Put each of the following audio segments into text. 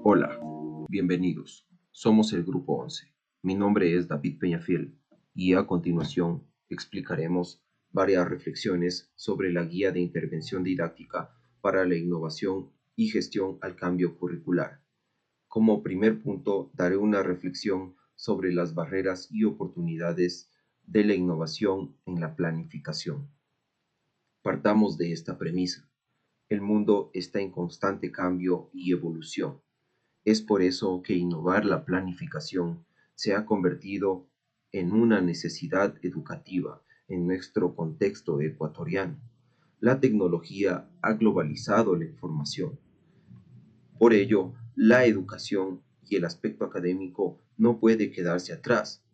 Hola, bienvenidos. Somos el Grupo 11. Mi nombre es David Peñafiel y a continuación explicaremos varias reflexiones sobre la guía de intervención didáctica para la innovación y gestión al cambio curricular. Como primer punto, daré una reflexión sobre las barreras y oportunidades de la innovación en la planificación. Partamos de esta premisa. El mundo está en constante cambio y evolución. Es por eso que innovar la planificación se ha convertido en una necesidad educativa en nuestro contexto ecuatoriano. La tecnología ha globalizado la información. Por ello, la educación y el aspecto académico no puede quedarse atrás.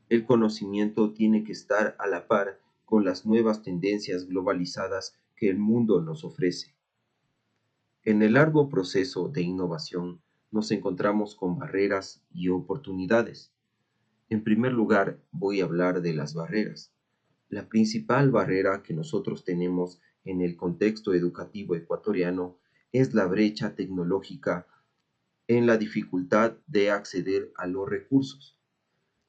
El conocimiento tiene que estar a la par con las nuevas tendencias globalizadas que el mundo nos ofrece. En el largo proceso de innovación nos encontramos con barreras y oportunidades. En primer lugar, voy a hablar de las barreras. La principal barrera que nosotros tenemos en el contexto educativo ecuatoriano es la brecha tecnológica en la dificultad de acceder a los recursos.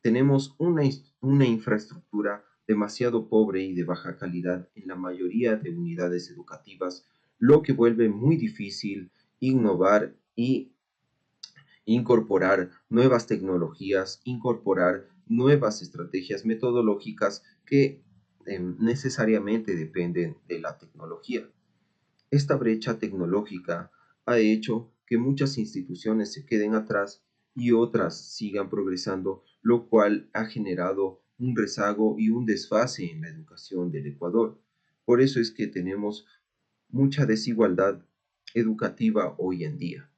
Tenemos una infraestructura demasiado pobre y de baja calidad en la mayoría de unidades educativas, lo que vuelve muy difícil innovar y incorporar nuevas tecnologías, incorporar nuevas estrategias metodológicas que necesariamente dependen de la tecnología. Esta brecha tecnológica ha hecho que muchas instituciones se queden atrás y otras sigan progresando, lo cual ha generado un rezago y un desfase en la educación del Ecuador. Por eso es que tenemos mucha desigualdad educativa hoy en día.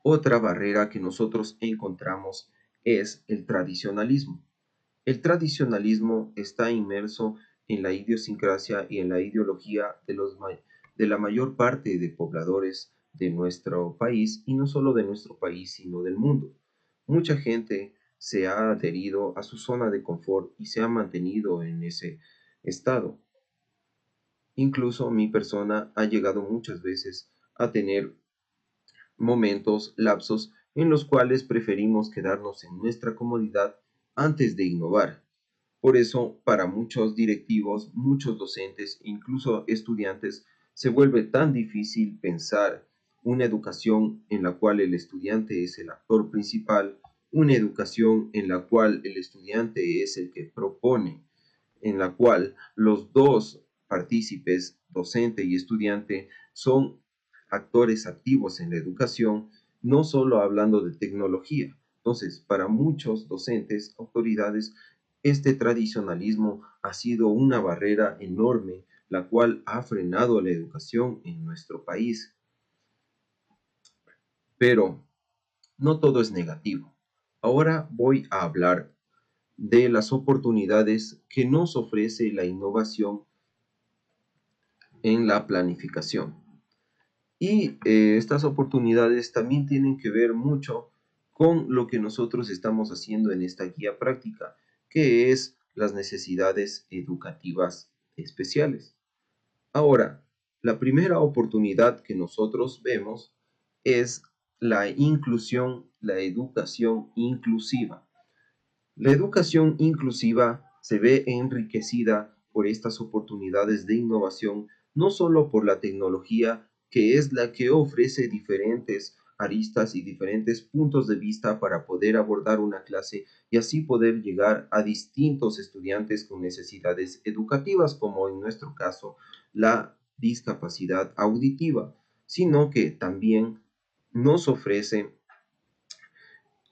Otra barrera que nosotros encontramos es el tradicionalismo. El tradicionalismo está inmerso en la idiosincrasia y en la ideología de la mayor parte de pobladores de nuestro país, y no solo de nuestro país, sino del mundo. Mucha gente se ha adherido a su zona de confort y se ha mantenido en ese estado. Incluso mi persona ha llegado muchas veces a tener momentos, lapsos, en los cuales preferimos quedarnos en nuestra comodidad antes de innovar. Por eso, para muchos directivos, muchos docentes, incluso estudiantes, se vuelve tan difícil pensar una educación en la cual el estudiante es el actor principal, una educación en la cual el estudiante es el que propone, en la cual los dos partícipes, docente y estudiante, son actores activos en la educación, no solo hablando de tecnología. Entonces, para muchos docentes, autoridades, este tradicionalismo ha sido una barrera enorme, la cual ha frenado la educación en nuestro país. Pero no todo es negativo. Ahora voy a hablar de las oportunidades que nos ofrece la innovación en la planificación. Y estas oportunidades también tienen que ver mucho con lo que nosotros estamos haciendo en esta guía práctica, que es las necesidades educativas especiales. Ahora, la primera oportunidad que nosotros vemos es la inclusión, la educación inclusiva. La educación inclusiva se ve enriquecida por estas oportunidades de innovación, no solo por la tecnología, que es la que ofrece diferentes aristas y diferentes puntos de vista para poder abordar una clase y así poder llegar a distintos estudiantes con necesidades educativas, como en nuestro caso la discapacidad auditiva, sino que también nos ofrece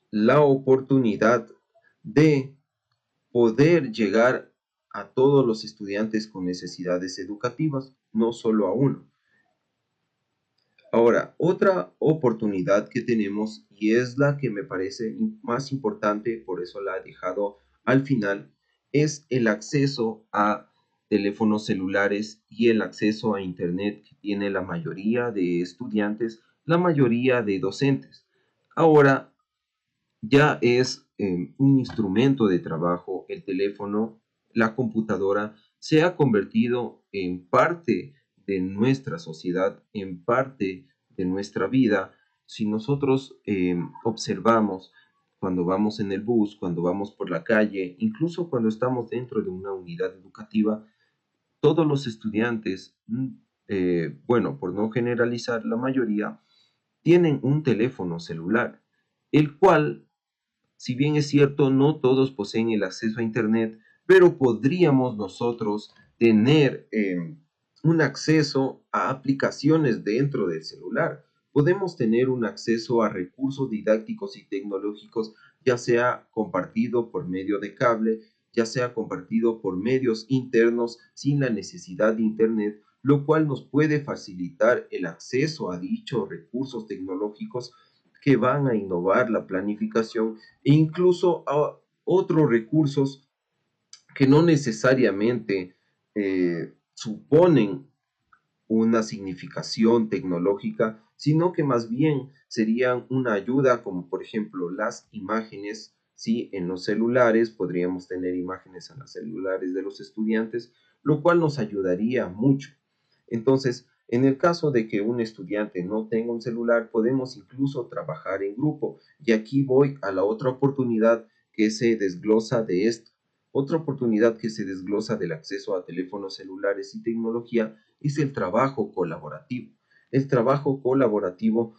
la oportunidad de poder llegar a todos los estudiantes con necesidades educativas, no solo a uno. Ahora, otra oportunidad que tenemos, y es la que me parece más importante, por eso la he dejado al final, es el acceso a teléfonos celulares y el acceso a Internet que tiene la mayoría de estudiantes, la mayoría de docentes. Ahora, ya es un instrumento de trabajo, el teléfono, la computadora, se ha convertido en parte de nuestra sociedad, en parte de nuestra vida, Si nosotros observamos cuando vamos en el bus, cuando vamos por la calle, incluso cuando estamos dentro de una unidad educativa, todos los estudiantes, bueno, por no generalizar, la mayoría, tienen un teléfono celular, el cual, si bien es cierto, no todos poseen el acceso a Internet, pero podríamos nosotros tener un acceso a aplicaciones dentro del celular. Podemos tener un acceso a recursos didácticos y tecnológicos, ya sea compartido por medio de cable, ya sea compartido por medios internos sin la necesidad de Internet, lo cual nos puede facilitar el acceso a dichos recursos tecnológicos que van a innovar la planificación e incluso a otros recursos que no necesariamente suponen una significación tecnológica, sino que más bien serían una ayuda, como por ejemplo las imágenes, ¿sí? En los celulares podríamos tener imágenes en los celulares de los estudiantes, lo cual nos ayudaría mucho. Entonces, en el caso de que un estudiante no tenga un celular, podemos incluso trabajar en grupo. Y aquí voy a la otra oportunidad que se desglosa de esto. Otra oportunidad que se desglosa del acceso a teléfonos celulares y tecnología es el trabajo colaborativo. El trabajo colaborativo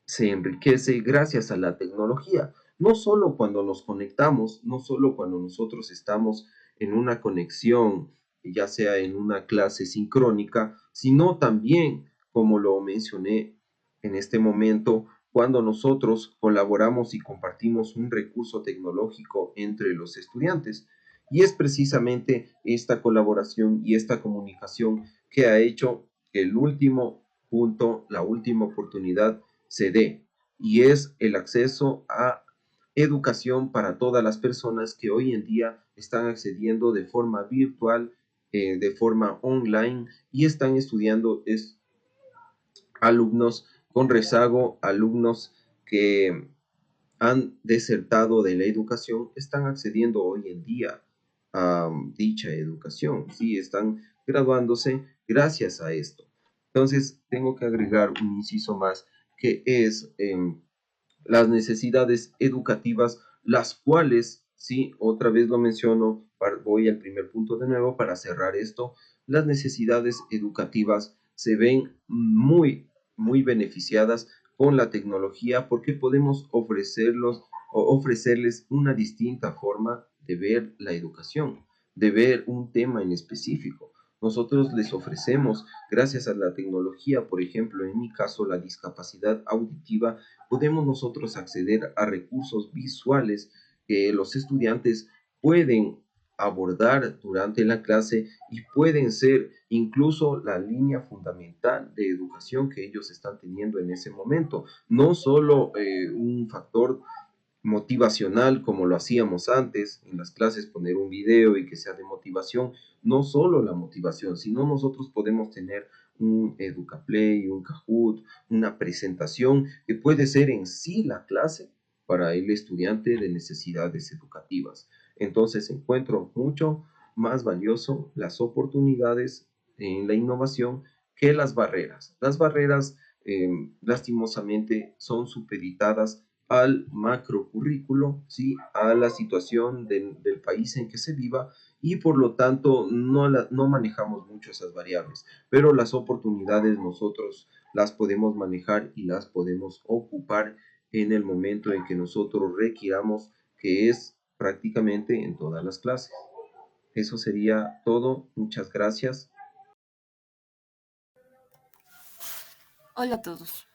se enriquece gracias a la tecnología. No solo cuando nos conectamos, no solo cuando nosotros estamos en una conexión, ya sea en una clase sincrónica, sino también, como lo mencioné en este momento, cuando nosotros colaboramos y compartimos un recurso tecnológico entre los estudiantes. Y es precisamente esta colaboración y esta comunicación que ha hecho que el último punto, la última oportunidad se dé, y es el acceso a educación para todas las personas que hoy en día están accediendo de forma virtual, de forma online, y están estudiando alumnos con rezago, alumnos que han desertado de la educación, están accediendo hoy en día a dicha educación, sí, están graduándose gracias a esto. Entonces, tengo que agregar un inciso más, que es las necesidades educativas, las cuales, sí, otra vez lo menciono, voy al primer punto de nuevo para cerrar esto, las necesidades educativas se ven muy beneficiadas con la tecnología porque podemos ofrecerles una distinta forma de ver la educación, de ver un tema en específico. Nosotros les ofrecemos, gracias a la tecnología, por ejemplo, en mi caso, la discapacidad auditiva, podemos nosotros acceder a recursos visuales que los estudiantes pueden abordar durante la clase y pueden ser incluso la línea fundamental de educación que ellos están teniendo en ese momento. No solo un factor motivacional como lo hacíamos antes en las clases, poner un video y que sea de motivación, no solo la motivación, sino nosotros podemos tener un EducaPlay, un Kahoot, una presentación que puede ser en sí la clase para el estudiante de necesidades educativas. Entonces encuentro mucho más valioso las oportunidades en la innovación que las barreras. Las barreras, lastimosamente, son supeditadas al macrocurrículo, ¿sí? A la situación del país en que se viva y por lo tanto no manejamos mucho esas variables, pero las oportunidades nosotros las podemos manejar y las podemos ocupar en el momento en que nosotros requiramos, que es prácticamente en todas las clases. Eso sería todo. Muchas gracias. Hola a todos.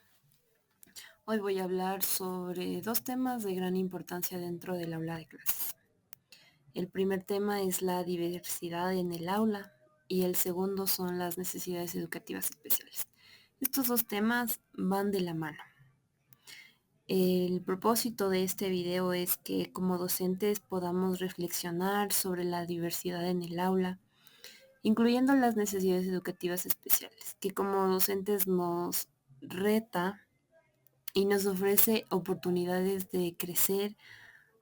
Hoy voy a hablar sobre dos temas de gran importancia dentro del aula de clases. El primer tema es la diversidad en el aula y el segundo son las necesidades educativas especiales. Estos dos temas van de la mano. El propósito de este video es que como docentes podamos reflexionar sobre la diversidad en el aula, incluyendo las necesidades educativas especiales, que como docentes nos reta y nos ofrece oportunidades de crecer,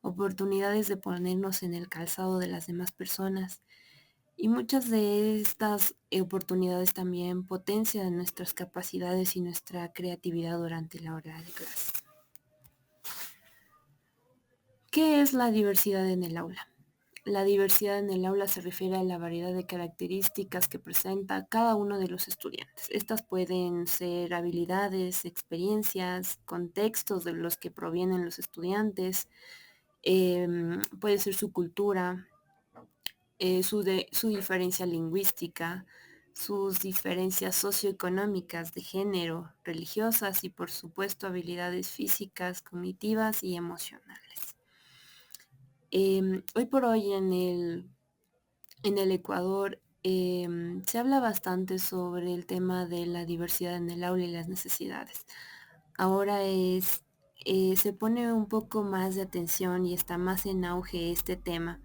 oportunidades de ponernos en el calzado de las demás personas Y muchas de estas oportunidades también potencian nuestras capacidades y nuestra creatividad durante la hora de clase. ¿Qué es la diversidad en el aula? La diversidad en el aula se refiere a la variedad de características que presenta cada uno de los estudiantes. Estas pueden ser habilidades, experiencias, contextos de los que provienen los estudiantes, puede ser su cultura, su diferencia lingüística, sus diferencias socioeconómicas de género, religiosas y por supuesto habilidades físicas, cognitivas y emocionales. Hoy por hoy en el Ecuador se habla bastante sobre el tema de la diversidad en el aula y las necesidades. Ahora se pone un poco más de atención y está más en auge este tema,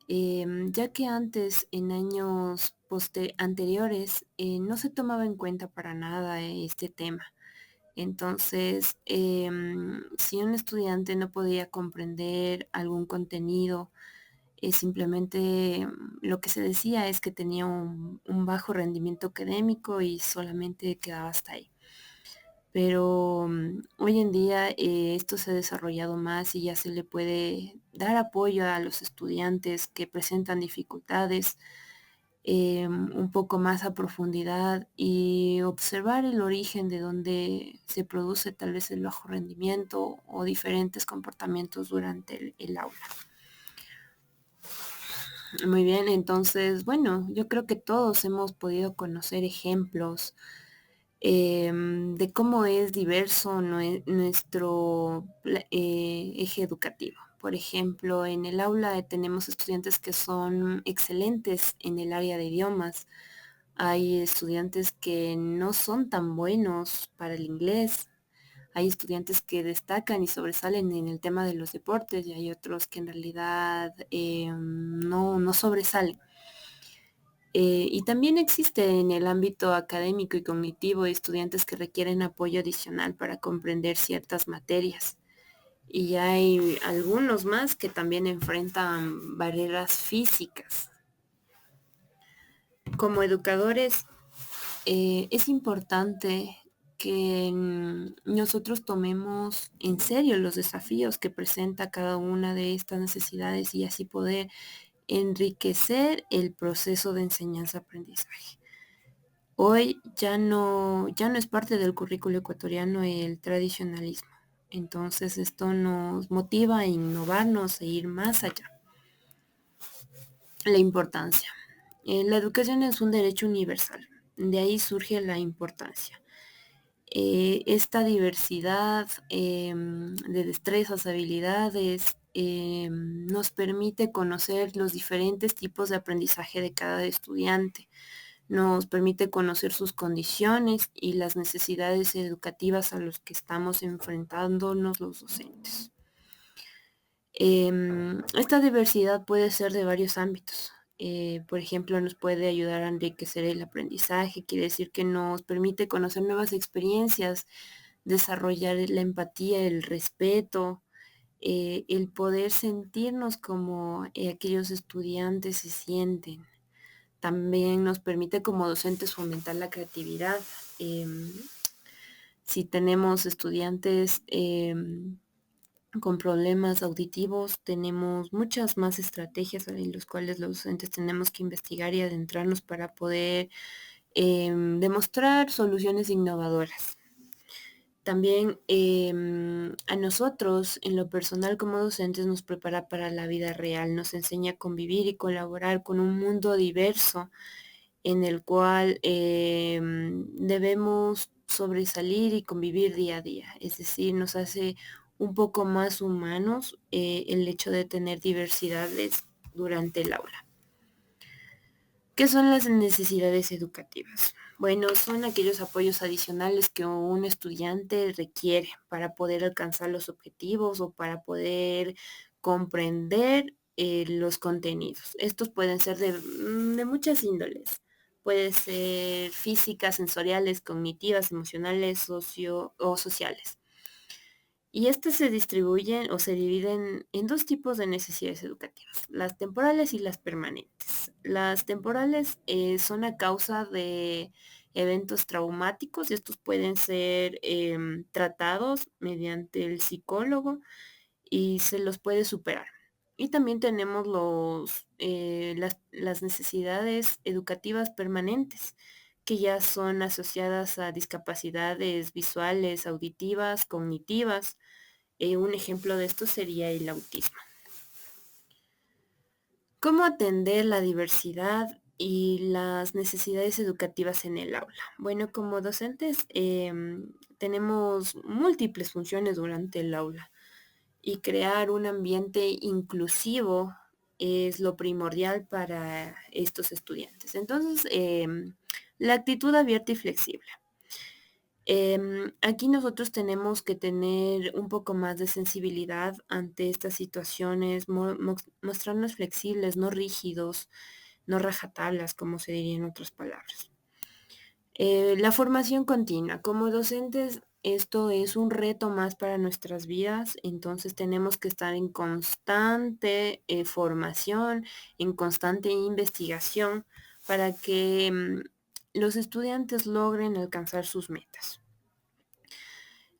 ya que antes, en años anteriores, no se tomaba en cuenta para nada este tema. Entonces, si un estudiante no podía comprender algún contenido, simplemente lo que se decía es que tenía un bajo rendimiento académico y solamente quedaba hasta ahí. Pero hoy en día esto se ha desarrollado más y ya se le puede dar apoyo a los estudiantes que presentan dificultades un poco más a profundidad y observar el origen de donde se produce tal vez el bajo rendimiento o diferentes comportamientos durante el aula. Muy bien, entonces, bueno, yo creo que todos hemos podido conocer ejemplos de cómo es diverso nuestro eje educativo. Por ejemplo, en el aula tenemos estudiantes que son excelentes en el área de idiomas. Hay estudiantes que no son tan buenos para el inglés. Hay estudiantes que destacan y sobresalen en el tema de los deportes y hay otros que en realidad no sobresalen. Y también existe en el ámbito académico y cognitivo estudiantes que requieren apoyo adicional para comprender ciertas materias. Y hay algunos más que también enfrentan barreras físicas. Como educadores, es importante que nosotros tomemos en serio los desafíos que presenta cada una de estas necesidades y así poder enriquecer el proceso de enseñanza-aprendizaje. Hoy ya no es parte del currículo ecuatoriano el tradicionalismo. Entonces esto nos motiva a innovarnos e ir más allá. La importancia. La educación es un derecho universal. De ahí surge la importancia. Esta diversidad de destrezas, habilidades, nos permite conocer los diferentes tipos de aprendizaje de cada estudiante, nos permite conocer sus condiciones y las necesidades educativas a los que estamos enfrentándonos los docentes. Esta diversidad puede ser de varios ámbitos. Por ejemplo, nos puede ayudar a enriquecer el aprendizaje, quiere decir que nos permite conocer nuevas experiencias, desarrollar la empatía, el respeto, el poder sentirnos como aquellos estudiantes se sienten. También nos permite como docentes fomentar la creatividad. Si tenemos estudiantes con problemas auditivos, tenemos muchas más estrategias en las cuales los docentes tenemos que investigar y adentrarnos para poder demostrar soluciones innovadoras. También a nosotros, en lo personal como docentes, nos prepara para la vida real, nos enseña a convivir y colaborar con un mundo diverso en el cual debemos sobresalir y convivir día a día. Es decir, nos hace un poco más humanos el hecho de tener diversidades durante el aula. ¿Qué son las necesidades educativas? Bueno, son aquellos apoyos adicionales que un estudiante requiere para poder alcanzar los objetivos o para poder comprender los contenidos. Estos pueden ser de muchas índoles. Puede ser físicas, sensoriales, cognitivas, emocionales, o sociales. Y estas se distribuyen o se dividen en dos tipos de necesidades educativas, las temporales y las permanentes. Las temporales son a causa de eventos traumáticos y estos pueden ser tratados mediante el psicólogo y se los puede superar. Y también tenemos las necesidades educativas permanentes, que ya son asociadas a discapacidades visuales, auditivas, cognitivas. Un ejemplo de esto sería el autismo. ¿Cómo atender la diversidad y las necesidades educativas en el aula? Bueno, como docentes tenemos múltiples funciones durante el aula y crear un ambiente inclusivo es lo primordial para estos estudiantes. Entonces, la actitud abierta y flexible. Aquí nosotros tenemos que tener un poco más de sensibilidad ante estas situaciones, mostrarnos flexibles, no rígidos, no rajatablas, como se diría en otras palabras. La formación continua. Como docentes, esto es un reto más para nuestras vidas, entonces tenemos que estar en constante formación, en constante investigación para que los estudiantes logren alcanzar sus metas.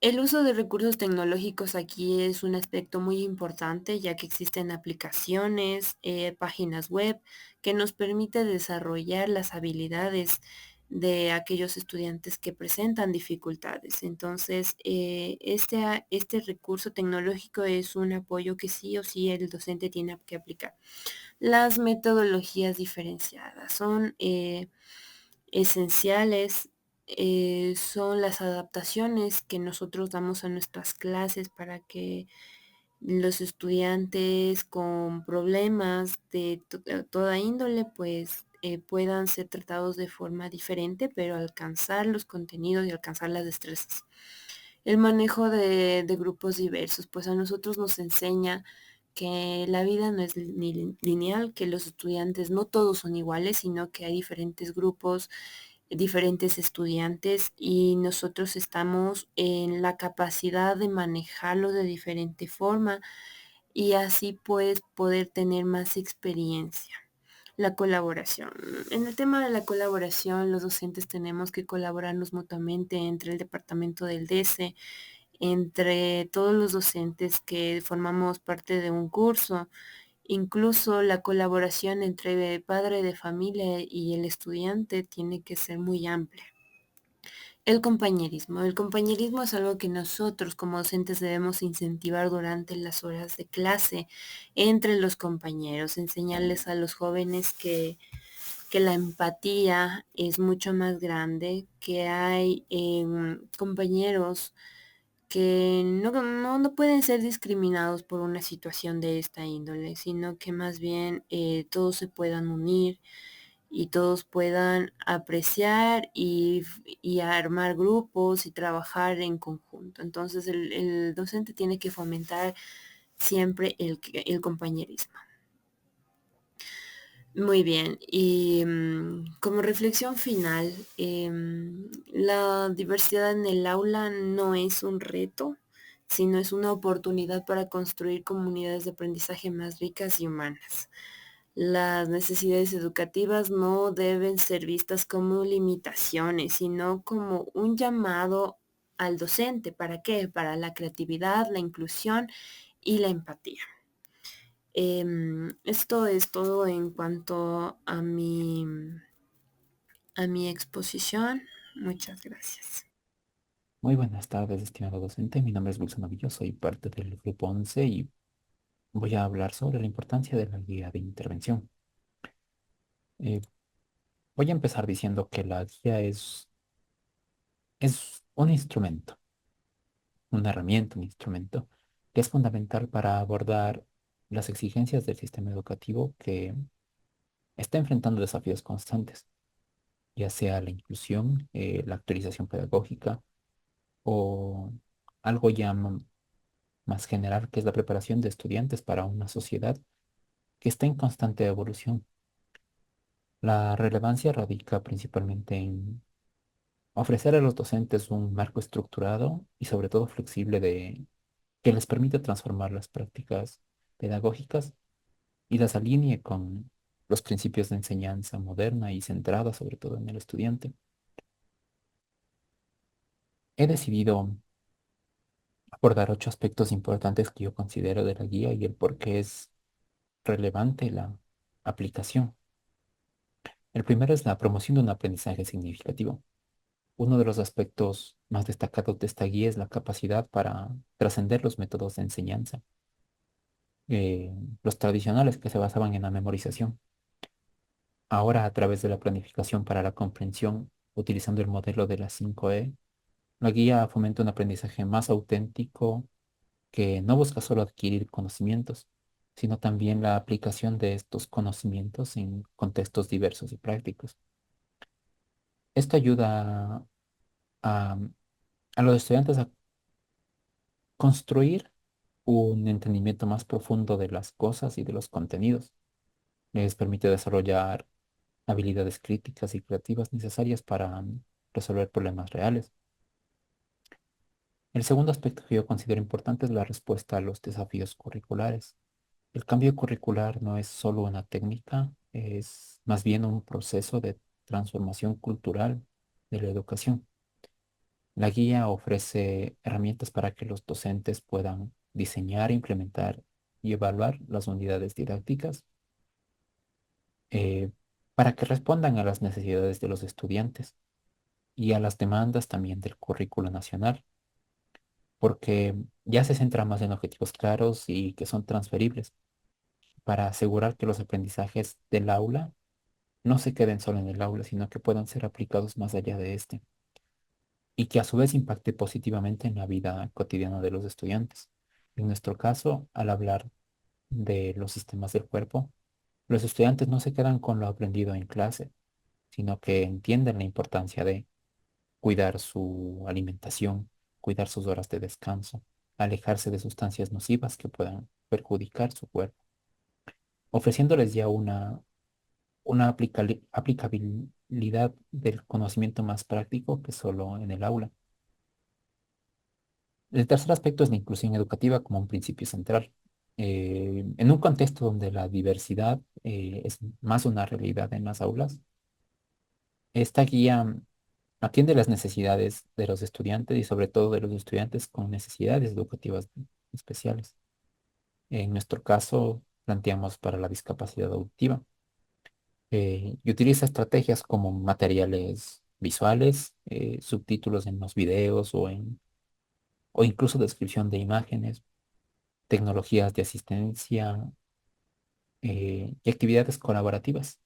El uso de recursos tecnológicos aquí es un aspecto muy importante, ya que existen aplicaciones, páginas web que nos permite desarrollar las habilidades de aquellos estudiantes que presentan dificultades. Entonces, este recurso tecnológico es un apoyo que sí o sí el docente tiene que aplicar. Las metodologías diferenciadas son esenciales, son las adaptaciones que nosotros damos a nuestras clases para que los estudiantes con problemas de toda índole pues puedan ser tratados de forma diferente, pero alcanzar los contenidos y alcanzar las destrezas. El manejo de grupos diversos, pues a nosotros nos enseña que la vida no es ni lineal, que los estudiantes no todos son iguales, sino que hay diferentes grupos, diferentes estudiantes y nosotros estamos en la capacidad de manejarlo de diferente forma y así pues poder tener más experiencia. La colaboración. En el tema de la colaboración, los docentes tenemos que colaborarnos mutuamente entre el departamento del DESE, entre todos los docentes que formamos parte de un curso, incluso la colaboración entre padre de familia y el estudiante tiene que ser muy amplia. El compañerismo. El compañerismo es algo que nosotros como docentes debemos incentivar durante las horas de clase entre los compañeros, enseñarles a los jóvenes que la empatía es mucho más grande, que hay compañeros que no pueden ser discriminados por una situación de esta índole, sino que más bien todos se puedan unir y todos puedan apreciar y armar grupos y trabajar en conjunto. Entonces el docente tiene que fomentar siempre el compañerismo. Muy bien, y como reflexión final, la diversidad en el aula no es un reto, sino es una oportunidad para construir comunidades de aprendizaje más ricas y humanas. Las necesidades educativas no deben ser vistas como limitaciones, sino como un llamado al docente. ¿Para qué? Para la creatividad, la inclusión y la empatía. Esto es todo en cuanto a mi exposición. Muchas gracias. Muy buenas tardes, estimado docente. Mi nombre es Wilson Novillo, soy parte del Grupo 11 y voy a hablar sobre la importancia de la guía de intervención. Eh, Voy a empezar diciendo que la guía es un instrumento, una herramienta, un instrumento que es fundamental para abordar las exigencias del sistema educativo que está enfrentando desafíos constantes, ya sea la inclusión, la actualización pedagógica o algo ya más general, que es la preparación de estudiantes para una sociedad que está en constante evolución. La relevancia radica principalmente en ofrecer a los docentes un marco estructurado y sobre todo flexible que les permite transformar las prácticas pedagógicas y las alinee con los principios de enseñanza moderna y centrada sobre todo en el estudiante. He decidido abordar 8 aspectos importantes que yo considero de la guía y el por qué es relevante la aplicación. El primero es la promoción de un aprendizaje significativo. Uno de los aspectos más destacados de esta guía es la capacidad para trascender los métodos de enseñanza, eh, los tradicionales que se basaban en la memorización. Ahora, a través de la planificación para la comprensión, utilizando el modelo de las 5E, la guía fomenta un aprendizaje más auténtico que no busca solo adquirir conocimientos, sino también la aplicación de estos conocimientos en contextos diversos y prácticos. Esto ayuda a, a los estudiantes a construir un entendimiento más profundo de las cosas y de los contenidos. Les permite desarrollar habilidades críticas y creativas necesarias para resolver problemas reales. El segundo aspecto que yo considero importante es la respuesta a los desafíos curriculares. El cambio curricular no es solo una técnica, es más bien un proceso de transformación cultural de la educación. La guía ofrece herramientas para que los docentes puedan diseñar, implementar y evaluar las unidades didácticas eh, para que respondan a las necesidades de los estudiantes y a las demandas también del currículo nacional, porque ya se centra más en objetivos claros y que son transferibles para asegurar que los aprendizajes del aula no se queden solo en el aula, sino que puedan ser aplicados más allá de este y que a su vez impacte positivamente en la vida cotidiana de los estudiantes. En nuestro caso, al hablar de los sistemas del cuerpo, los estudiantes no se quedan con lo aprendido en clase, sino que entienden la importancia de cuidar su alimentación, cuidar sus horas de descanso, alejarse de sustancias nocivas que puedan perjudicar su cuerpo, ofreciéndoles ya una aplicabilidad del conocimiento más práctico que solo en el aula. El tercer aspecto es la inclusión educativa como un principio central. En un contexto donde la diversidad es más una realidad en las aulas, esta guía atiende las necesidades de los estudiantes y sobre todo de los estudiantes con necesidades educativas especiales. En nuestro caso, planteamos para la discapacidad auditiva y utiliza estrategias como materiales visuales, subtítulos en los videos o incluso descripción de imágenes, tecnologías de asistencia y actividades colaborativas.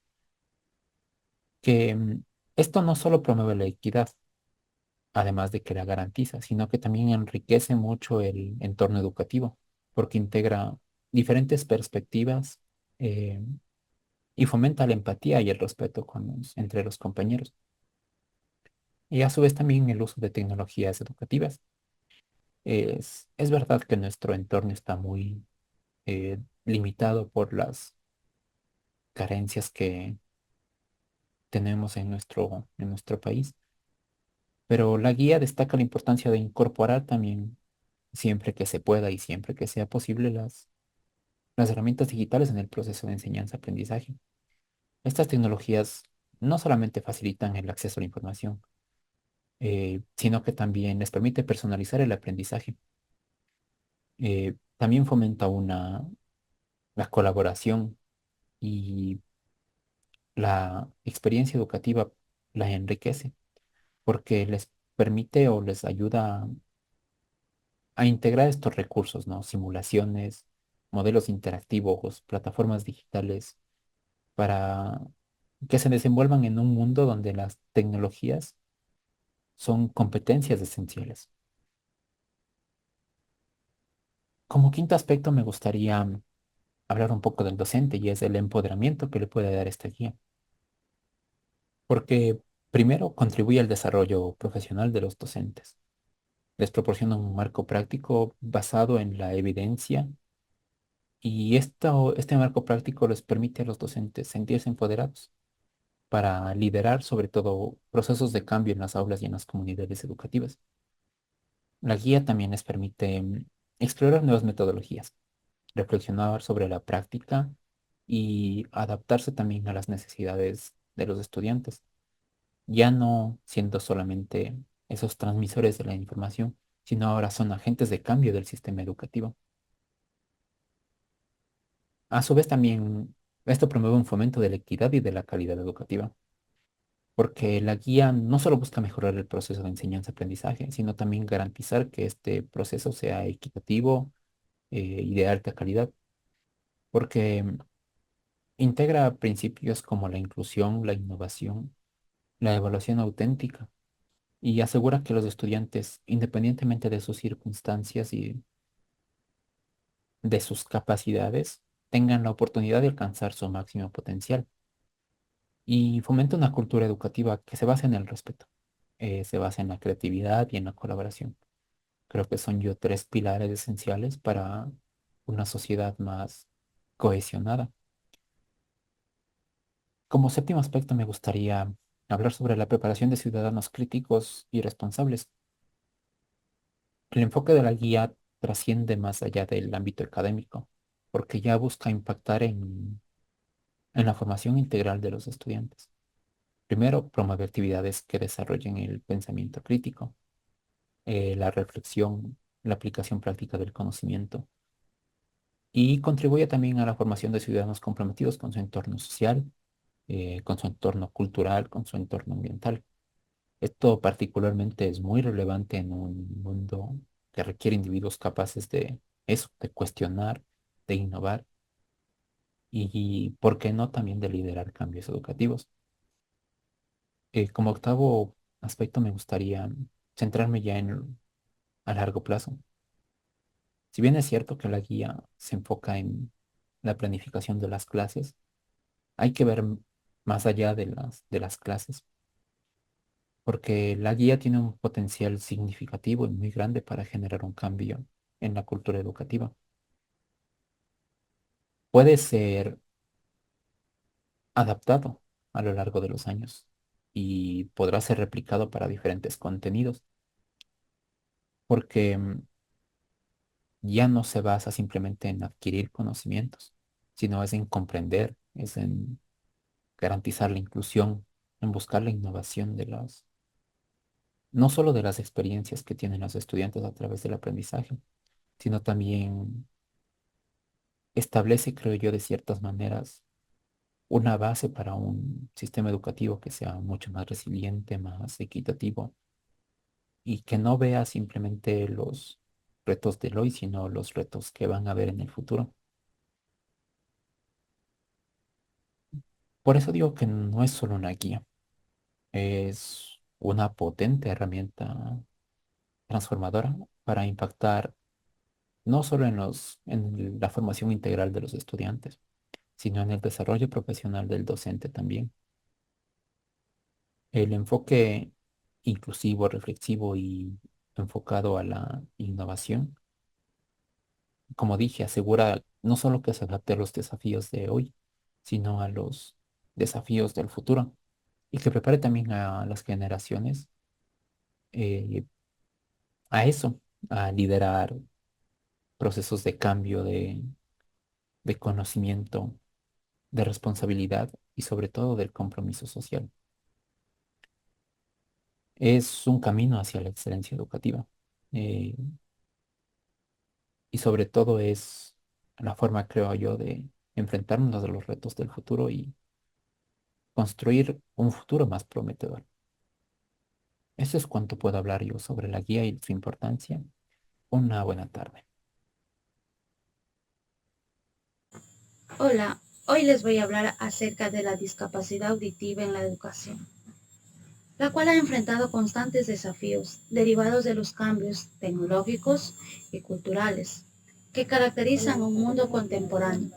Que esto no solo promueve la equidad, además de que la garantiza, sino que también enriquece mucho el entorno educativo, porque integra diferentes perspectivas eh, y fomenta la empatía y el respeto entre los compañeros. Y a su vez también el uso de tecnologías educativas. Es verdad que nuestro entorno está muy limitado por las carencias que tenemos en nuestro país, pero la guía destaca la importancia de incorporar también, siempre que se pueda y siempre que sea posible, las herramientas digitales en el proceso de enseñanza-aprendizaje. Estas tecnologías no solamente facilitan el acceso a la información, sino que también les permite personalizar el aprendizaje. También fomenta la colaboración y la experiencia educativa la enriquece porque les permite o les ayuda a integrar estos recursos, ¿no? Simulaciones, modelos interactivos, plataformas digitales, para que se desenvuelvan en un mundo donde las tecnologías son competencias esenciales. Como quinto aspecto, me gustaría hablar un poco del docente y es el empoderamiento que le puede dar esta guía, porque primero contribuye al desarrollo profesional de los docentes. Les proporciona un marco práctico basado en la evidencia y este marco práctico les permite a los docentes sentirse empoderados para liderar sobre todo procesos de cambio en las aulas y en las comunidades educativas. La guía también les permite explorar nuevas metodologías, reflexionar sobre la práctica y adaptarse también a las necesidades de los estudiantes, ya no siendo solamente esos transmisores de la información, sino ahora son agentes de cambio del sistema educativo. A su vez también esto promueve un fomento de la equidad y de la calidad educativa, porque la guía no solo busca mejorar el proceso de enseñanza-aprendizaje, sino también garantizar que este proceso sea equitativo y de alta calidad, porque integra principios como la inclusión, la innovación, la evaluación auténtica y asegura que los estudiantes, independientemente de sus circunstancias y de sus capacidades, tengan la oportunidad de alcanzar su máximo potencial y fomenta una cultura educativa que se basa en el respeto, se basa en la creatividad y en la colaboración. Creo que son yo tres pilares esenciales para una sociedad más cohesionada. Como séptimo aspecto, me gustaría hablar sobre la preparación de ciudadanos críticos y responsables. El enfoque de la guía trasciende más allá del ámbito académico, porque ya busca impactar en la formación integral de los estudiantes. Primero, promueve actividades que desarrollen el pensamiento crítico, la reflexión, la aplicación práctica del conocimiento y contribuye también a la formación de ciudadanos comprometidos con su entorno social, con su entorno cultural, con su entorno ambiental. Esto particularmente es muy relevante en un mundo que requiere individuos capaces de eso, de cuestionar, de innovar y, ¿por qué no?, también de liderar cambios educativos. Como octavo aspecto, me gustaría centrarme ya en a largo plazo. Si bien es cierto que la guía se enfoca en la planificación de las clases, hay que ver más allá de las clases, porque la guía tiene un potencial significativo y muy grande para generar un cambio en la cultura educativa. Puede ser adaptado a lo largo de los años y podrá ser replicado para diferentes contenidos, porque ya no se basa simplemente en adquirir conocimientos, sino es en comprender, es en garantizar la inclusión, en buscar la innovación no solo de las experiencias que tienen los estudiantes a través del aprendizaje, sino también establece, creo yo, de ciertas maneras, una base para un sistema educativo que sea mucho más resiliente, más equitativo y que no vea simplemente los retos del hoy, sino los retos que van a haber en el futuro. Por eso digo que no es solo una guía, es una potente herramienta transformadora para impactar no solo en la formación integral de los estudiantes, sino en el desarrollo profesional del docente también. El enfoque inclusivo, reflexivo y enfocado a la innovación, como dije, asegura no solo que se adapte a los desafíos de hoy, sino a los desafíos del futuro y que prepare también a las generaciones eh, a eso, a liderar procesos de cambio, de conocimiento, de responsabilidad y sobre todo del compromiso social. Es un camino hacia la excelencia educativa eh, y sobre todo es la forma, creo yo, de enfrentarnos a los retos del futuro y construir un futuro más prometedor. Eso es cuanto puedo hablar yo sobre la guía y su importancia. Una buena tarde. Hola, hoy les voy a hablar acerca de la discapacidad auditiva en la educación, la cual ha enfrentado constantes desafíos derivados de los cambios tecnológicos y culturales que caracterizan un mundo contemporáneo.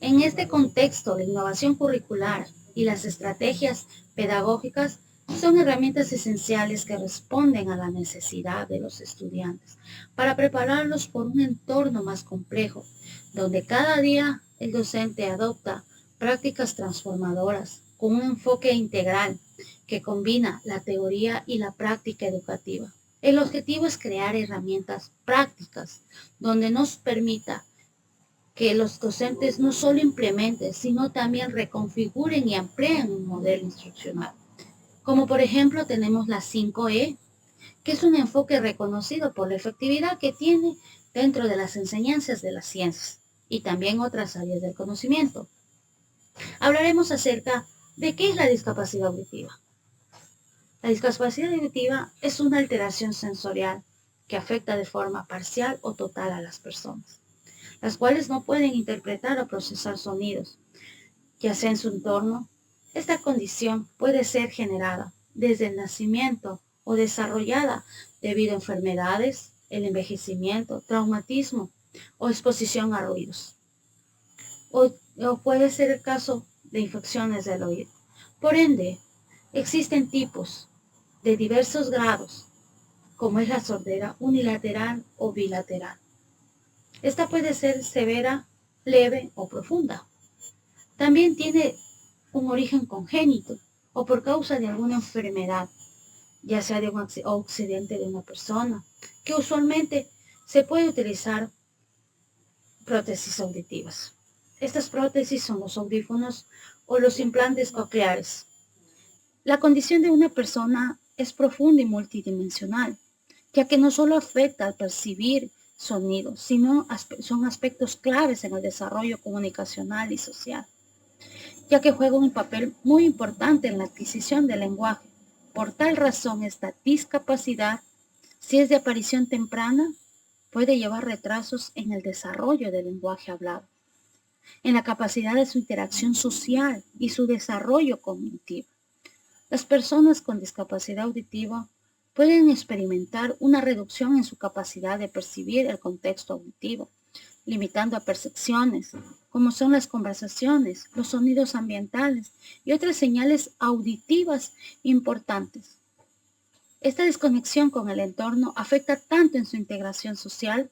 En este contexto, la innovación curricular y las estrategias pedagógicas son herramientas esenciales que responden a la necesidad de los estudiantes para prepararlos por un entorno más complejo, donde cada día el docente adopta prácticas transformadoras con un enfoque integral que combina la teoría y la práctica educativa. El objetivo es crear herramientas prácticas donde nos permita que los docentes no solo implementen, sino también reconfiguren y amplíen un modelo instruccional. Como por ejemplo tenemos la 5E, que es un enfoque reconocido por la efectividad que tiene dentro de las enseñanzas de las ciencias y también otras áreas del conocimiento. Hablaremos acerca de qué es la discapacidad auditiva. La discapacidad auditiva es una alteración sensorial que afecta de forma parcial o total a las personas, las cuales no pueden interpretar o procesar sonidos, ya sea en su entorno. Esta condición puede ser generada desde el nacimiento o desarrollada debido a enfermedades, el envejecimiento, traumatismo o exposición a ruidos. O puede ser el caso de infecciones del oído. Por ende, existen tipos de diversos grados, como es la sordera unilateral o bilateral. Esta puede ser severa, leve o profunda. También tiene un origen congénito o por causa de alguna enfermedad, ya sea de un accidente de una persona, que usualmente se puede utilizar prótesis auditivas. Estas prótesis son los audífonos o los implantes cocleares. La condición de una persona es profunda y multidimensional, ya que no solo afecta al percibir sonidos, sino son aspectos claves en el desarrollo comunicacional y social, ya que juega un papel muy importante en la adquisición del lenguaje. Por tal razón, esta discapacidad, si es de aparición temprana, puede llevar retrasos en el desarrollo del lenguaje hablado, en la capacidad de su interacción social y su desarrollo cognitivo. Las personas con discapacidad auditiva pueden experimentar una reducción en su capacidad de percibir el contexto auditivo, limitando a percepciones, como son las conversaciones, los sonidos ambientales y otras señales auditivas importantes. Esta desconexión con el entorno afecta tanto en su integración social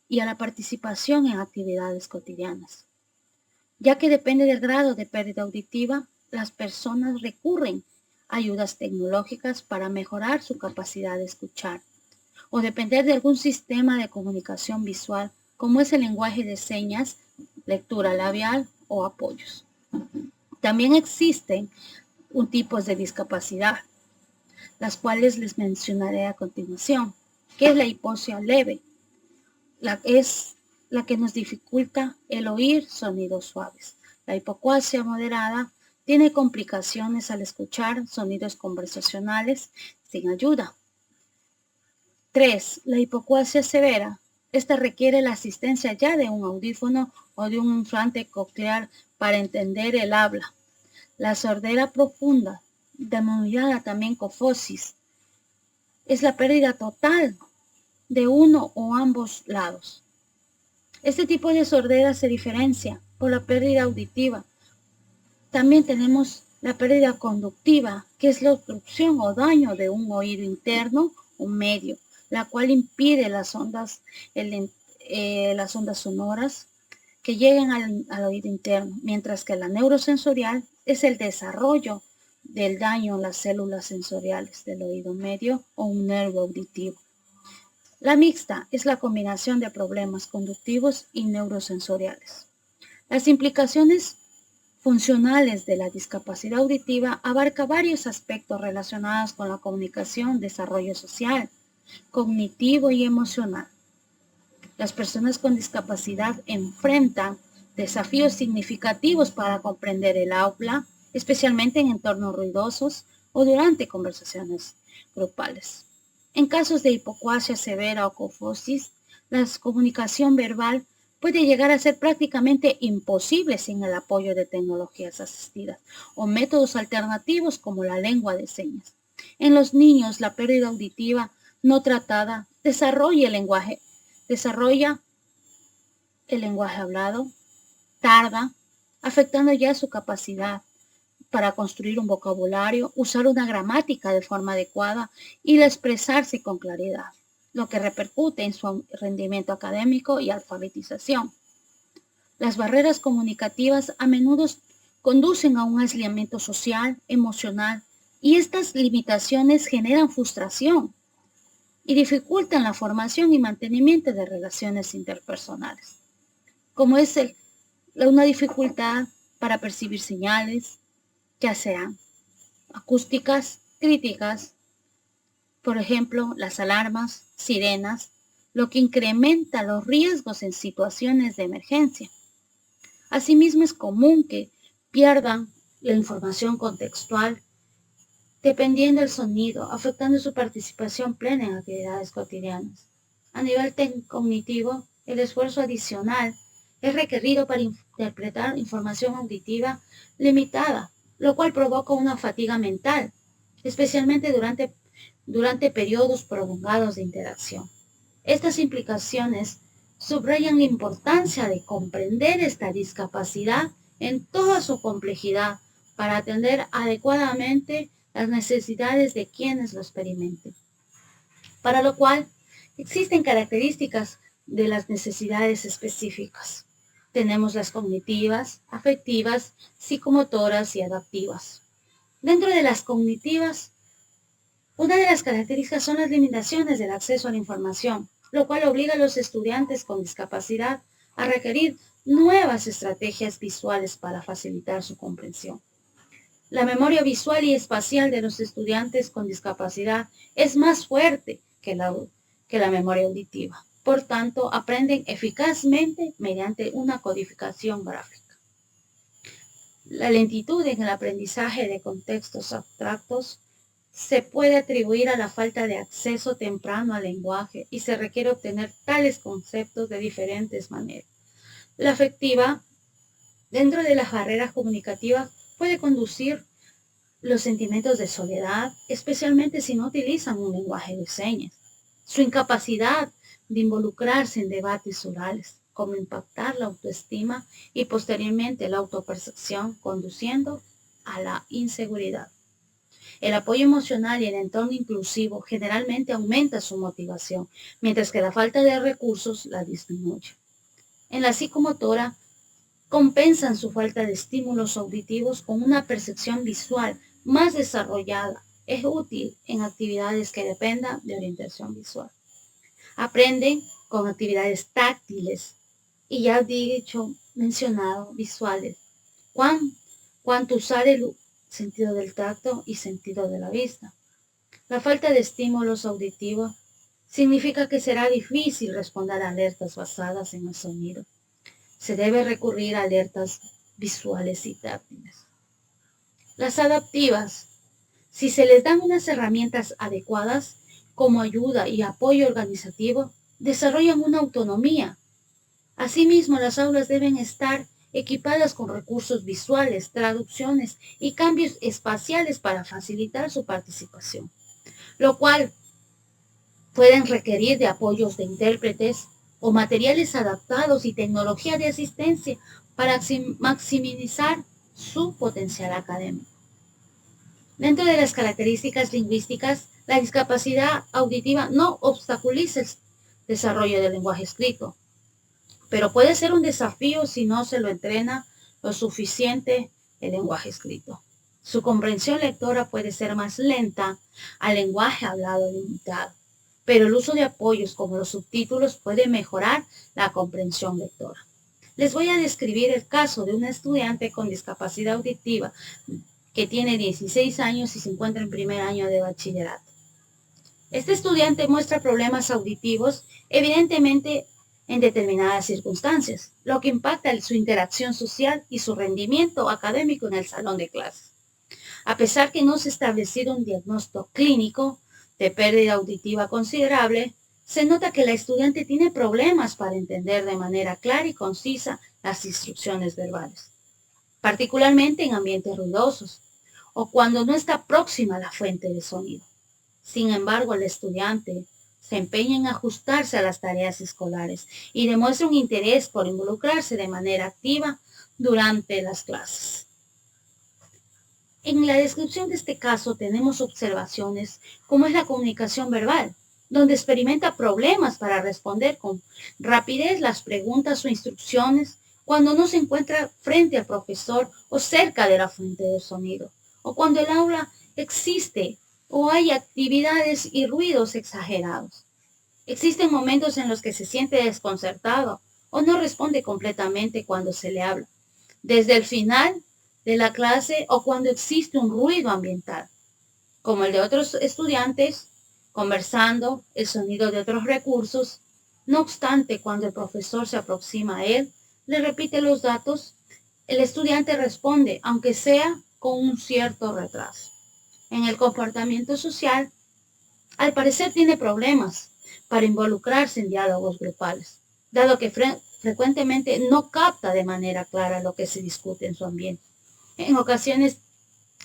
y a la participación en actividades cotidianas. Ya que depende del grado de pérdida auditiva, las personas recurren a ayudas tecnológicas para mejorar su capacidad de escuchar o depender de algún sistema de comunicación visual como es el lenguaje de señas, lectura labial o apoyos. También existen tipos de discapacidad, las cuales les mencionaré a continuación, que es la hipoacusia leve, es la que nos dificulta el oír sonidos suaves. La hipoacusia moderada tiene complicaciones al escuchar sonidos conversacionales sin ayuda. 3. La hipoacusia severa. Esta requiere la asistencia ya de un audífono o de un implante coclear para entender el habla. La sordera profunda, denominada también cofosis, es la pérdida total de uno o ambos lados. Este tipo de sordera se diferencia por la pérdida auditiva. También tenemos la pérdida conductiva, que es la obstrucción o daño de un oído interno o medio, la cual impide las ondas sonoras que lleguen al oído interno, mientras que la neurosensorial es el desarrollo del daño en las células sensoriales del oído medio o un nervio auditivo. La mixta es la combinación de problemas conductivos y neurosensoriales. Las implicaciones funcionales de la discapacidad auditiva abarca varios aspectos relacionados con la comunicación, desarrollo social, cognitivo y emocional. Las personas con discapacidad enfrentan desafíos significativos para comprender el habla, especialmente en entornos ruidosos o durante conversaciones grupales. En casos de hipoacusia severa o cofosis, la comunicación verbal puede llegar a ser prácticamente imposible sin el apoyo de tecnologías asistidas o métodos alternativos como la lengua de señas. En los niños, la pérdida auditiva no tratada desarrolla el lenguaje hablado, tarda, afectando ya su capacidad para construir un vocabulario, usar una gramática de forma adecuada y expresarse con claridad, lo que repercute en su rendimiento académico y alfabetización. Las barreras comunicativas a menudo conducen a un aislamiento social, emocional, y estas limitaciones generan frustración. y dificultan la formación y mantenimiento de relaciones interpersonales, como es una dificultad para percibir señales, ya sean acústicas, críticas, por ejemplo, las alarmas, sirenas, lo que incrementa los riesgos en situaciones de emergencia. Asimismo, es común que pierdan la información contextual dependiendo del sonido, afectando su participación plena en actividades cotidianas. A nivel cognitivo, el esfuerzo adicional es requerido para interpretar información auditiva limitada, lo cual provoca una fatiga mental, especialmente durante periodos prolongados de interacción. Estas implicaciones subrayan la importancia de comprender esta discapacidad en toda su complejidad para atender adecuadamente las necesidades de quienes lo experimenten. Para lo cual existen características de las necesidades específicas. Tenemos las cognitivas, afectivas, psicomotoras y adaptivas. Dentro de las cognitivas, una de las características son las limitaciones del acceso a la información, lo cual obliga a los estudiantes con discapacidad a requerir nuevas estrategias visuales para facilitar su comprensión. La memoria visual y espacial de los estudiantes con discapacidad es más fuerte que la memoria auditiva. Por tanto, aprenden eficazmente mediante una codificación gráfica. La lentitud en el aprendizaje de contextos abstractos se puede atribuir a la falta de acceso temprano al lenguaje y se requiere obtener tales conceptos de diferentes maneras. La afectiva, dentro de las barreras comunicativas, puede conducir los sentimientos de soledad, especialmente si no utilizan un lenguaje de señas. Su incapacidad de involucrarse en debates orales, como impactar la autoestima y posteriormente la autopercepción, conduciendo a la inseguridad. El apoyo emocional y el entorno inclusivo generalmente aumenta su motivación, mientras que la falta de recursos la disminuye. En la psicomotora, compensan su falta de estímulos auditivos con una percepción visual más desarrollada. Es útil en actividades que dependan de orientación visual. Aprenden con actividades táctiles y ya mencionado, visuales. Cuánto usar el sentido del tacto y sentido de la vista. La falta de estímulos auditivos significa que será difícil responder a alertas basadas en el sonido. Se debe recurrir a alertas visuales y táctiles. Las adaptivas, si se les dan unas herramientas adecuadas como ayuda y apoyo organizativo, desarrollan una autonomía. Asimismo, las aulas deben estar equipadas con recursos visuales, traducciones y cambios espaciales para facilitar su participación, lo cual pueden requerir de apoyos de intérpretes o materiales adaptados y tecnología de asistencia para maximizar su potencial académico. Dentro de las características lingüísticas, la discapacidad auditiva no obstaculiza el desarrollo del lenguaje escrito, pero puede ser un desafío si no se lo entrena lo suficiente el lenguaje escrito. Su comprensión lectora puede ser más lenta al lenguaje hablado limitado, pero el uso de apoyos como los subtítulos puede mejorar la comprensión lectora. Les voy a describir el caso de una estudiante con discapacidad auditiva que tiene 16 años y se encuentra en primer año de bachillerato. Este estudiante muestra problemas auditivos, evidentemente en determinadas circunstancias, lo que impacta su interacción social y su rendimiento académico en el salón de clases. A pesar que no se ha establecido un diagnóstico clínico de pérdida auditiva considerable, se nota que la estudiante tiene problemas para entender de manera clara y concisa las instrucciones verbales, particularmente en ambientes ruidosos o cuando no está próxima a la fuente de sonido. Sin embargo, el estudiante se empeña en ajustarse a las tareas escolares y demuestra un interés por involucrarse de manera activa durante las clases. En la descripción de este caso tenemos observaciones como es la comunicación verbal, donde experimenta problemas para responder con rapidez las preguntas o instrucciones cuando no se encuentra frente al profesor o cerca de la fuente del sonido, o cuando el aula existe o hay actividades y ruidos exagerados. Existen momentos en los que se siente desconcertado o no responde completamente cuando se le habla, desde el final de la clase o cuando existe un ruido ambiental, como el de otros estudiantes conversando, el sonido de otros recursos. No obstante, cuando el profesor se aproxima a él, le repite los datos, el estudiante responde, aunque sea con un cierto retraso. En el comportamiento social, al parecer tiene problemas para involucrarse en diálogos grupales, dado que frecuentemente no capta de manera clara lo que se discute en su ambiente. En ocasiones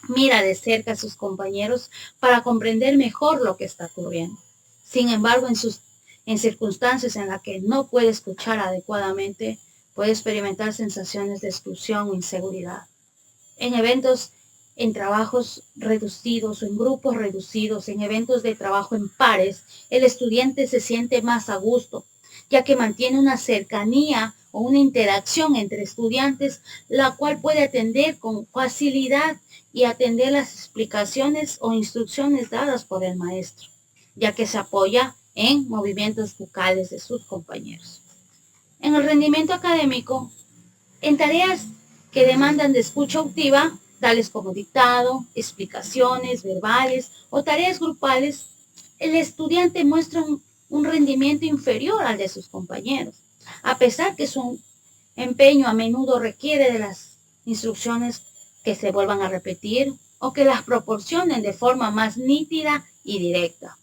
mira de cerca a sus compañeros para comprender mejor lo que está ocurriendo. Sin embargo, en circunstancias en las que no puede escuchar adecuadamente, puede experimentar sensaciones de exclusión o inseguridad. En eventos, en trabajos reducidos o en grupos reducidos, en eventos de trabajo en pares, el estudiante se siente más a gusto, ya que mantiene una cercanía o una interacción entre estudiantes, la cual puede atender con facilidad y atender las explicaciones o instrucciones dadas por el maestro, ya que se apoya en movimientos vocales de sus compañeros. En el rendimiento académico, en tareas que demandan de escucha activa, tales como dictado, explicaciones verbales o tareas grupales, el estudiante muestra un rendimiento inferior al de sus compañeros, a pesar que su empeño a menudo requiere de las instrucciones que se vuelvan a repetir o que las proporcionen de forma más nítida y directa.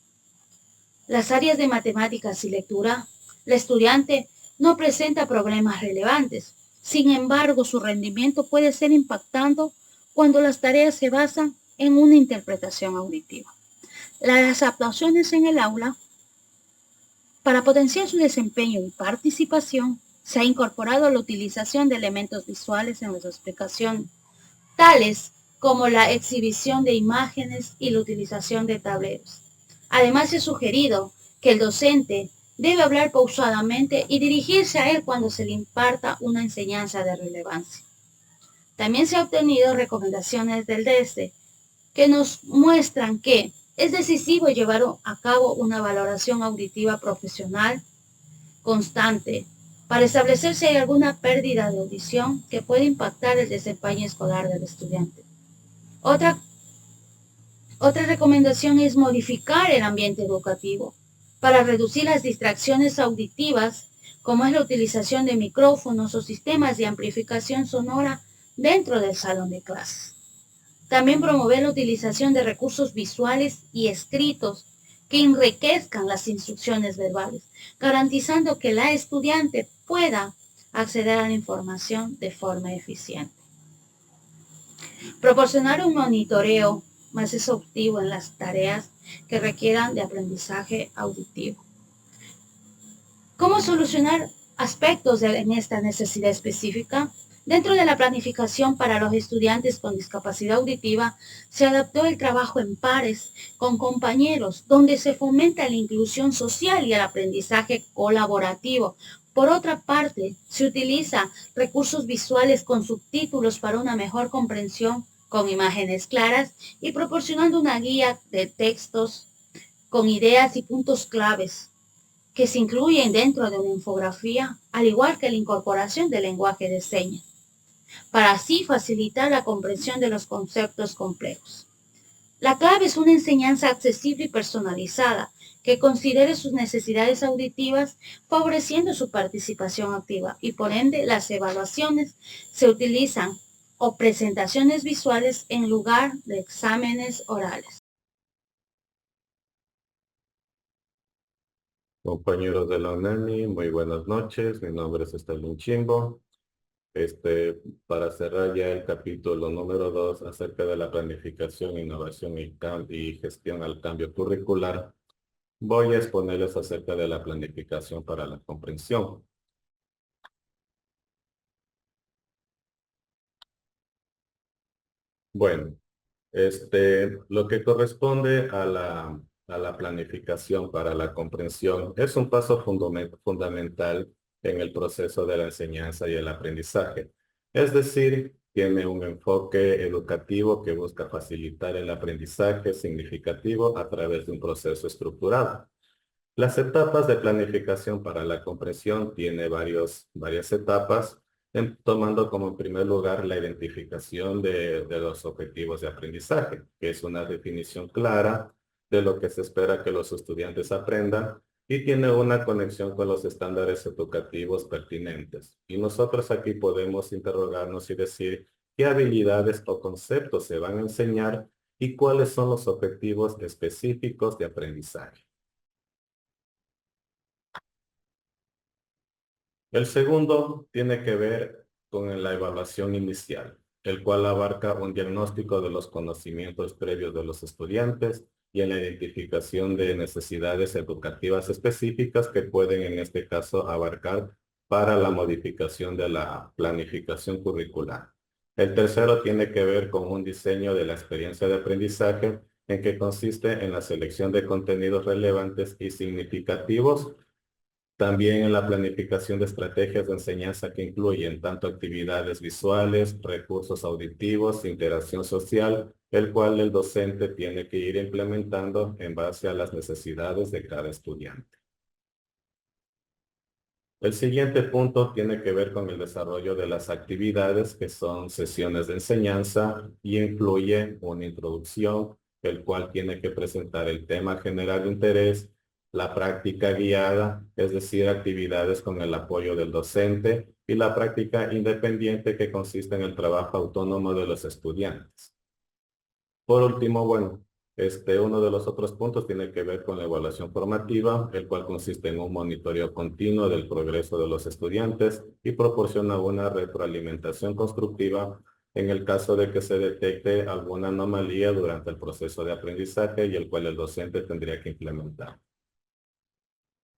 Las áreas de matemáticas y lectura, el estudiante no presenta problemas relevantes. Sin embargo, su rendimiento puede ser impactando cuando las tareas se basan en una interpretación auditiva. Las actuaciones en el aula, para potenciar su desempeño y participación, se ha incorporado la utilización de elementos visuales en las explicaciones, tales como la exhibición de imágenes y la utilización de tableros. Además, se ha sugerido que el docente debe hablar pausadamente y dirigirse a él cuando se le imparta una enseñanza de relevancia. También se han obtenido recomendaciones del DESE que nos muestran que es decisivo llevar a cabo una valoración auditiva profesional constante para establecer si hay alguna pérdida de audición que puede impactar el desempeño escolar del estudiante. Otra recomendación es modificar el ambiente educativo para reducir las distracciones auditivas, como es la utilización de micrófonos o sistemas de amplificación sonora dentro del salón de clases. También promover la utilización de recursos visuales y escritos que enriquezcan las instrucciones verbales, garantizando que la estudiante pueda acceder a la información de forma eficiente. Proporcionar un monitoreo más exhaustivo en las tareas que requieran de aprendizaje auditivo. ¿Cómo solucionar aspectos en esta necesidad específica? Dentro de la planificación para los estudiantes con discapacidad auditiva, se adaptó el trabajo en pares con compañeros, donde se fomenta la inclusión social y el aprendizaje colaborativo. Por otra parte, se utiliza recursos visuales con subtítulos para una mejor comprensión con imágenes claras y proporcionando una guía de textos con ideas y puntos claves que se incluyen dentro de una infografía, al igual que la incorporación del lenguaje de señas, para así facilitar la comprensión de los conceptos complejos. La clave es una enseñanza accesible y personalizada que considere sus necesidades auditivas, favoreciendo su participación activa, y por ende las evaluaciones se utilizan o presentaciones visuales en lugar de exámenes orales. Compañeros de la UNAMI, muy buenas noches. Mi nombre es Estelín Chimbo. Para cerrar ya el capítulo número 2 acerca de la planificación, innovación y gestión al cambio curricular, voy a exponerles acerca de la planificación para la comprensión. Bueno, lo que corresponde a la planificación para la comprensión es un paso fundamental en el proceso de la enseñanza y el aprendizaje. Es decir, tiene un enfoque educativo que busca facilitar el aprendizaje significativo a través de un proceso estructurado. Las etapas de planificación para la comprensión tiene varias etapas, tomando como en primer lugar la identificación de los objetivos de aprendizaje, que es una definición clara de lo que se espera que los estudiantes aprendan y tiene una conexión con los estándares educativos pertinentes. Y nosotros aquí podemos interrogarnos y decir qué habilidades o conceptos se van a enseñar y cuáles son los objetivos específicos de aprendizaje. El segundo tiene que ver con la evaluación inicial, el cual abarca un diagnóstico de los conocimientos previos de los estudiantes y en la identificación de necesidades educativas específicas que pueden en este caso abarcar para la modificación de la planificación curricular. El tercero tiene que ver con un diseño de la experiencia de aprendizaje en que consiste en la selección de contenidos relevantes y significativos, también en la planificación de estrategias de enseñanza que incluyen tanto actividades visuales, recursos auditivos, interacción social, el cual el docente tiene que ir implementando en base a las necesidades de cada estudiante. El siguiente punto tiene que ver con el desarrollo de las actividades que son sesiones de enseñanza y incluye una introducción, el cual tiene que presentar el tema general de interés, la práctica guiada, es decir, actividades con el apoyo del docente, y la práctica independiente que consiste en el trabajo autónomo de los estudiantes. Por último, uno de los otros puntos tiene que ver con la evaluación formativa, el cual consiste en un monitoreo continuo del progreso de los estudiantes y proporciona una retroalimentación constructiva en el caso de que se detecte alguna anomalía durante el proceso de aprendizaje y el cual el docente tendría que implementar.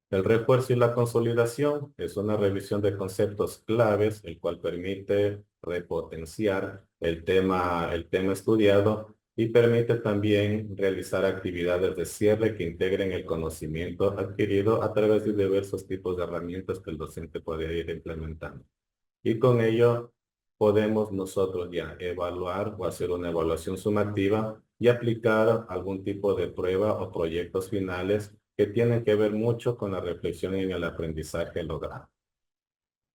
El refuerzo y la consolidación es una revisión de conceptos claves, el cual permite repotenciar el tema estudiado y permite también realizar actividades de cierre que integren el conocimiento adquirido a través de diversos tipos de herramientas que el docente puede ir implementando. Y con ello podemos nosotros ya evaluar o hacer una evaluación sumativa y aplicar algún tipo de prueba o proyectos finales que tienen que ver mucho con la reflexión en el aprendizaje logrado.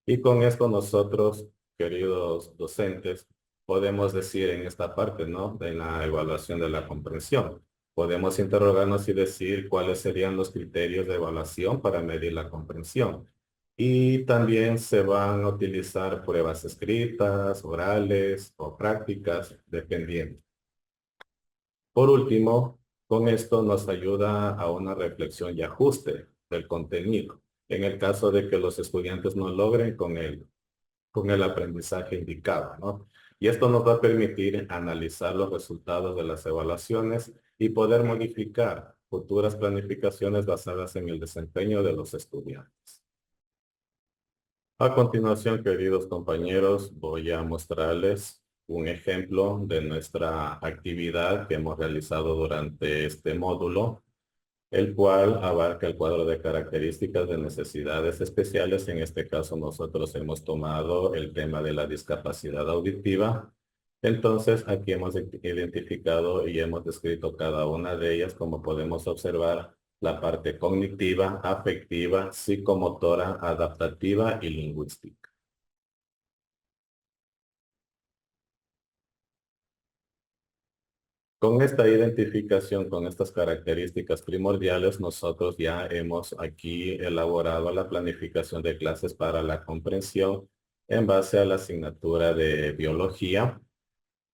Y con esto nosotros, queridos docentes, podemos decir en esta parte, ¿no?, de la evaluación de la comprensión. Podemos interrogarnos y decir cuáles serían los criterios de evaluación para medir la comprensión. Y también se van a utilizar pruebas escritas, orales o prácticas, dependiendo. Por último, con esto nos ayuda a una reflexión y ajuste del contenido, en el caso de que los estudiantes no logren con el aprendizaje indicado, ¿no? Y esto nos va a permitir analizar los resultados de las evaluaciones y poder modificar futuras planificaciones basadas en el desempeño de los estudiantes. A continuación, queridos compañeros, voy a mostrarles un ejemplo de nuestra actividad que hemos realizado durante este módulo, el cual abarca el cuadro de características de necesidades especiales. En este caso, nosotros hemos tomado el tema de la discapacidad auditiva. Entonces, aquí hemos identificado y hemos descrito cada una de ellas, como podemos observar, la parte cognitiva, afectiva, psicomotora, adaptativa y lingüística. Con esta identificación, con estas características primordiales, nosotros ya hemos aquí elaborado la planificación de clases para la comprensión en base a la asignatura de biología.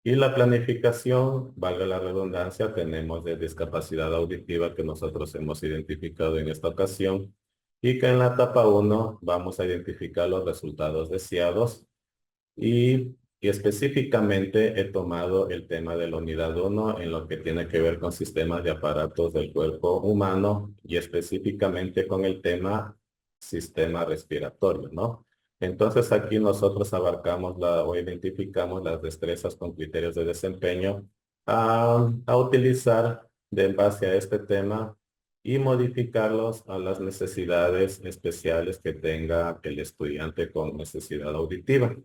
Y la planificación, valga la redundancia, tenemos de discapacidad auditiva que nosotros hemos identificado en esta ocasión y que en la etapa 1 vamos a identificar los resultados deseados y específicamente he tomado el tema de la unidad 1 en lo que tiene que ver con sistemas de aparatos del cuerpo humano y específicamente con el tema sistema respiratorio, ¿no? Entonces aquí nosotros abarcamos o identificamos las destrezas con criterios de desempeño a utilizar en base a este tema y modificarlos a las necesidades especiales que tenga el estudiante con necesidad auditiva.